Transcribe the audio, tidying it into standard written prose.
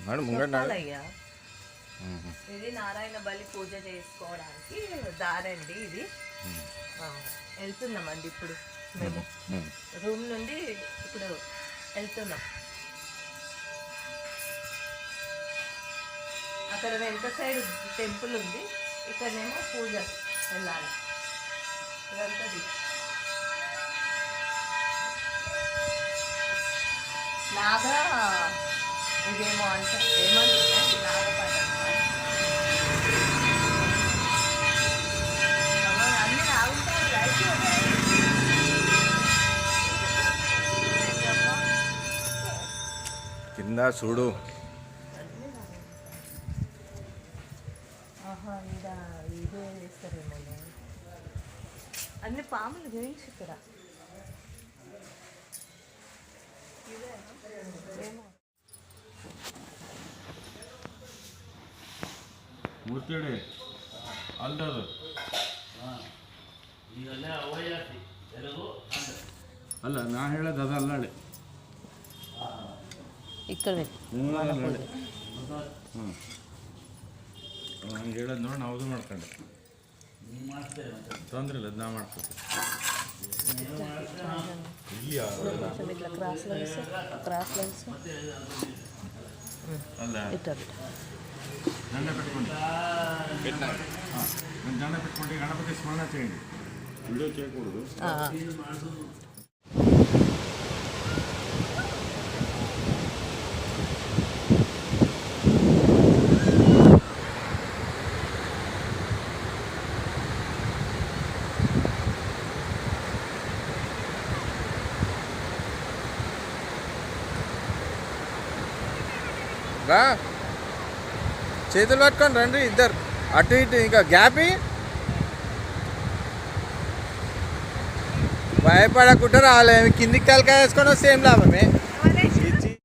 చెప్పాలయ్యా. ఇది నారాయణ బలి పూజ చేసుకోవడానికి దారండి. ఇది వెళ్తున్నామండి ఇప్పుడు మేము రూమ్ నుండి ఇప్పుడు వెళ్తున్నాం. అక్కడ వెనక సైడ్ టెంపుల్ ఉంది, ఇక్కడనేమో పూజ వెళ్ళాలి. ఇదంతా నాగా ఇదేమో అంట ఏమంటుంది నాగపాట అన్నీ నాగుంటాయి. కింద చూడు. ఇదే చేస్తారేమో అన్ని పాములు గురించి ఇక్కడ ಮೂರ್ತಿಯಡೆ ಅಲ್ಲದು ಅಲ್ಲ ನಾ ಹೇಳೋದು ಅದು ಅಲ್ಲಳೆ ఇక్కడ ಹಂಗೆ ಹೇಳೋದು ನೋಡಿ ನಾವು ಮಾಡ್ಕೊಂಡೆ ತೊಂದರೆ ಇಲ್ಲ ಅದು ನಾ ಮಾಡ್ಕೊತೀವಿ. ఇట్లా క్రాస్ లైన్స్ ಅಲ್ಲ దండ పెట్టుకోండి. దండ పెట్టుకోండి. గణపతి స్మరణ చేయండి. వీడియో చేయకూడదు. రా చేతులు పట్టుకొని రండి ఇద్దరు అటు ఇటు ఇంకా గ్యాప్ భయపడకుండా రావాలి. కిందికి తలకాయ వేసుకొని వస్తే ఏం లాభమే.